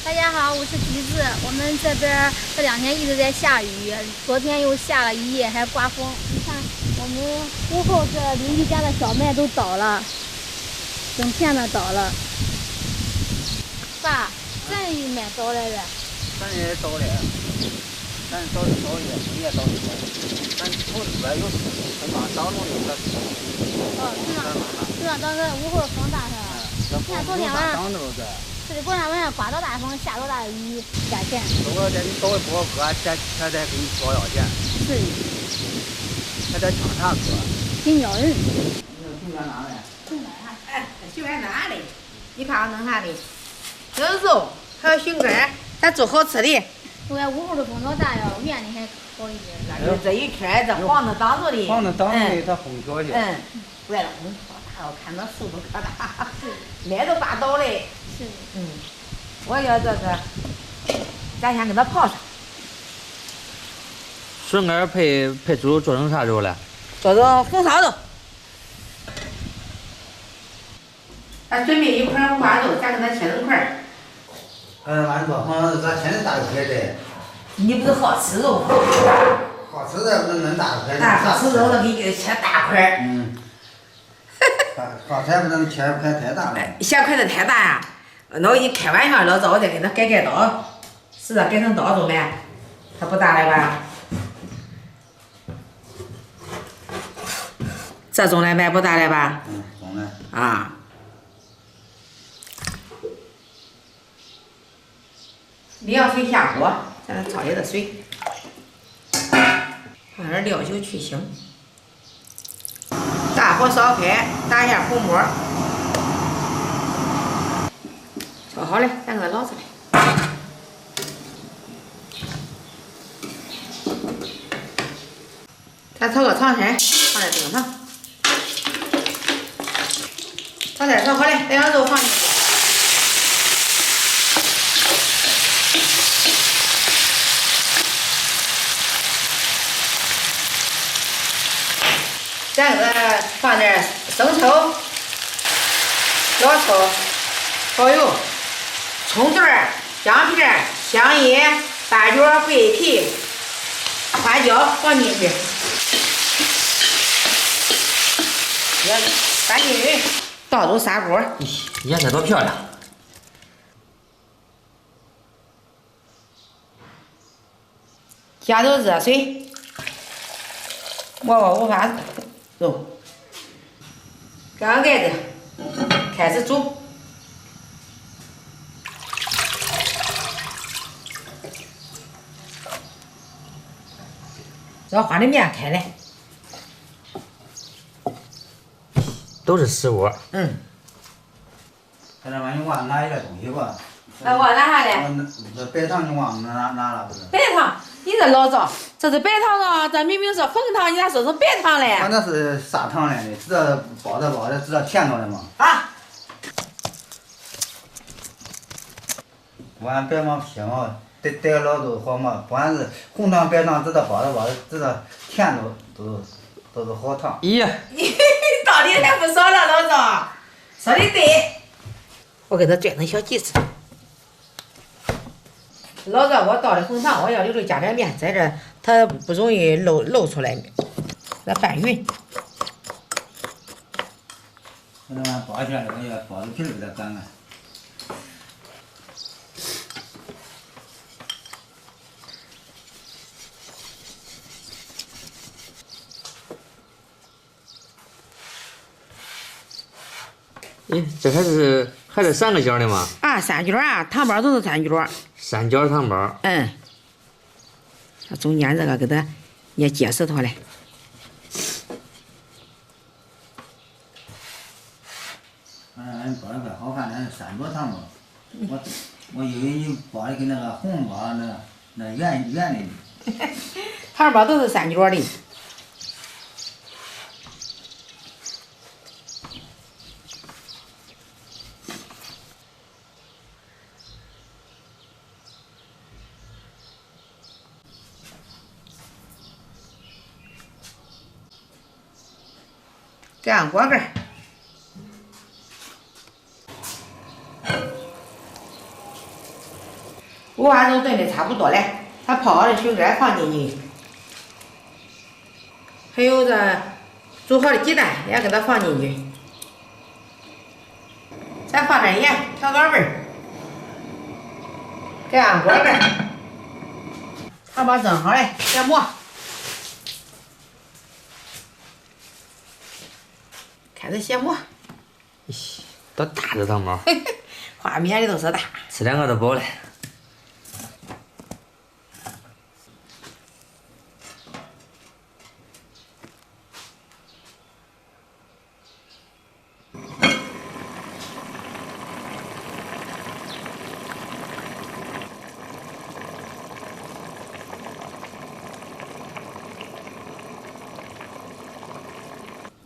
大家好，我是橘子。我们这边这2天一直在下雨，昨天又下了一夜，还刮风。你看，我们屋后这邻居家的小麦都倒了，整片的倒了。爸，真有麦倒来着？咱也倒来，咱倒是倒也，风也倒是倒。咱头里边有树，它往当中有个树。哦，是那当时屋后风大是吧？你看昨天晚上。是的，昨天晚上刮到大风，下多大的雨，下钱。我这你倒一波哥，这得给你多少钱？是的。还得抢啥哥？挺咬人。熊在哪嘞？哎，熊在哪里？你看我弄啥的？有肉，还有熊肝，咱做好吃的。我看屋后的风多大呀，院里还好一点。那就这一圈，这房子挡着的。房子挡着的，它风小些。外头风可大了，看那树都可大，麦都刮倒嘞。是的。我要这个，咱先给它泡上。笋干配猪肉做成啥肉了？做成红烧肉。咱准备1块五花肉，咱给它切成块。俺说红烧肉咋切的大块的？你不是好吃肉吗？好吃的不是恁大块的。好吃肉，那给你切大块。好菜不能切块太大了。切块的太大呀，那我给你开玩笑，老早我再给它改刀，是啊，改成刀做呗，它不大了吧？这种来买不大了吧？懂了。啊。你要水下锅，咱焯些的水，放点料酒去腥。大火烧开，打一下红末，焯好了，咱给它捞出来。咱炒个长参，放点冰糖。长参炒好了，再把肉放进去。咱给它放点生抽、老抽、蚝油、葱段儿、姜片、香叶、大椒、桂皮、花椒放进去，也翻进去，倒入砂锅。颜色多漂亮！加入热水，抹五花肉，盖上盖子，开始煮。让花的面开来。都是实物。在这玩意忘拿一个东西吧。我拿啥嘞？这白糖你忘拿了不是？白糖，你这老早，这是白糖啊！这明明是红糖，你咋说成白糖嘞？俺那是砂糖来的，知道包的，知道甜着的吗？啊！不按白毛皮毛，带老多好嘛。不管是红糖白糖，知道包的，知道甜着都是好糖。咦，道理还不少了，老赵，说的对。我给它拽成小鸡翅。老赵，我倒的红糖，我要里头加点面，在这儿它不容易漏出来，给它拌匀。这玩意包起来，我要包子皮儿给它擀擀。咦，这还是3个角的吗？啊，3角啊，糖包都是3角。3角糖包。它中间这个给它捏结实它嘞。俺包的怪好看的，3角糖包。我以为你包的跟那个红包那圆的。糖包都是3角的。盖上锅盖。5分钟炖的差不多了，它泡好的笋干放进去，还有这煮好的鸡蛋也给它放进去，再放点盐调个味儿，盖上锅盖，汤包蒸好了，现磨。开始现磨，咦，多大这汤包？画面里都是大。吃2个都饱了。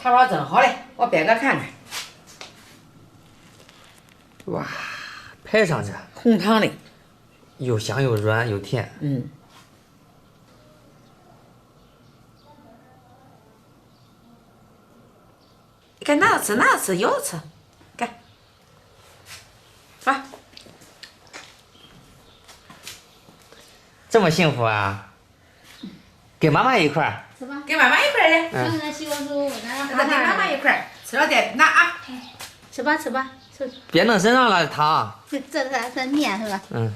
汤包蒸好了，我煸个看看。哇，拍上去，红糖的，又香又软又甜。嗯。该拿着吃，拿着吃，咬着吃，该。啊，这么幸福啊！跟妈妈一块儿。吃吧。跟妈妈一块儿的，刚才洗完手，咱跟妈妈一块儿吃了再拿啊。吃吧吃吧吃。别弄身上了汤。这面是吧？嗯，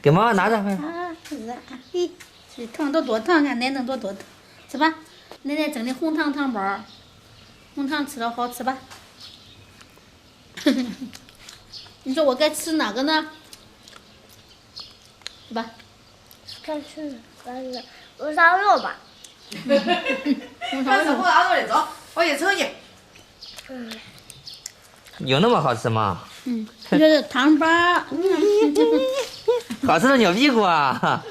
给妈妈拿着。啊，是啊，嘿，这汤都多烫，看奶弄多烫，吃吧。奶奶蒸的红糖汤包，红糖吃了好吃吧？你说我该吃哪个呢？是吧？该吃红烧肉吧。快吃红烧肉的，走，我去盛去。有那么好吃吗？嗯，这是汤包。好吃的牛屁股啊！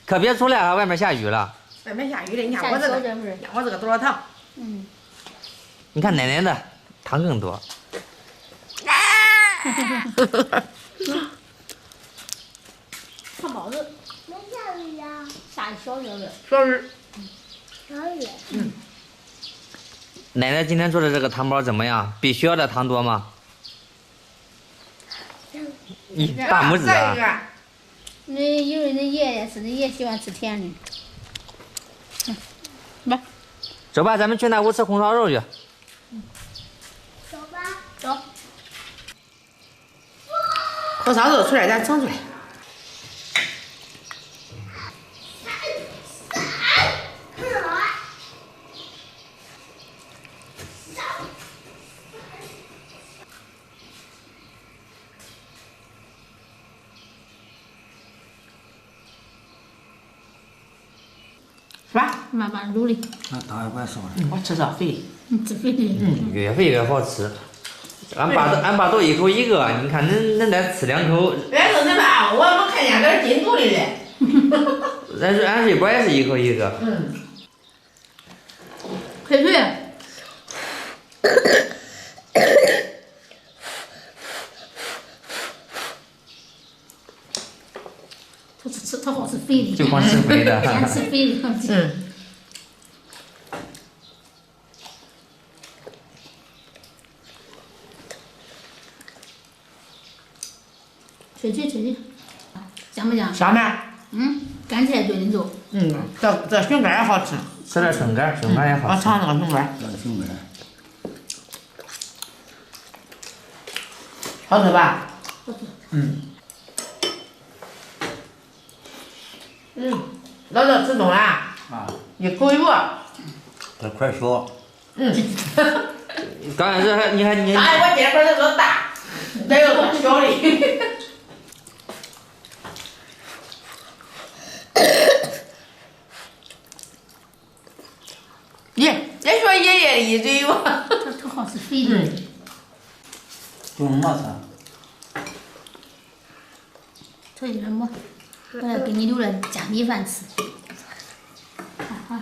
可别出来啊，外面下雨了。外面下雨了，你看我这个，看我这个多少糖？嗯。你看奶奶的糖更多。汤包子。没下雨呀。下的小雨儿。小雨。小雨。奶奶今天做的这个汤包怎么样？比学校的糖多吗？咦，大拇指啊！那因为那爷爷是，那爷喜欢吃甜的。来，走吧，咱们去那屋吃红烧肉去。走吧。走。红烧肉出来，咱盛出来。是吧？慢慢努力。那汤也快烧了。我吃这肥。吃肥的。越肥越好吃。俺爸都一口一个，你看恁再吃2口。别说那嘛，我们看见点进肚里嘞。俺瑞宝也是一口一个。佩佩。他好吃肥的。就光吃肥的。先吃肥的。吹吹，香不香？香吗？干菜炖的肉。这笋干也好吃。吃点笋干也好吃。我尝那个笋干。笋干。好吃吧？好吃。老赵吃中了。啊。一口油。这块小。刚开始你看你。哎，我这块儿都大，这有个小的。别说爷爷的一嘴油。这好吃肥的。就那么吃。这有点么？我要给你留了加米饭吃。好。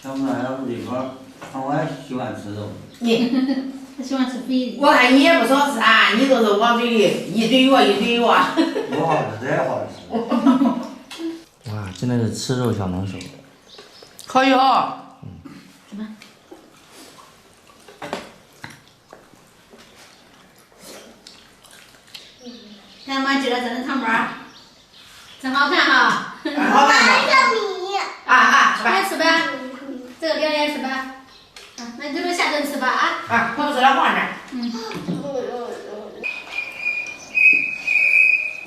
小妹儿不这块，我也喜欢吃肉。他喜欢吃肥的。我看你也不少吃啊，你都是往嘴里一嘴油啊。多好吃，这也好吃。哇，真的是吃肉小能手。可以哦。是吧？看我今儿蒸的汤包，真好看哈。好看吗？米。吃吧。来吃吧，这个凉凉吃吧。那你就下顿吃吧啊。我不知道放这儿。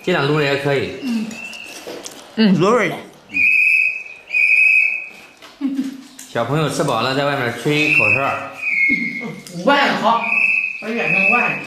尽量卤的也可以。入味的。小朋友吃饱了，在外面吹口哨。碗好，把院成碗。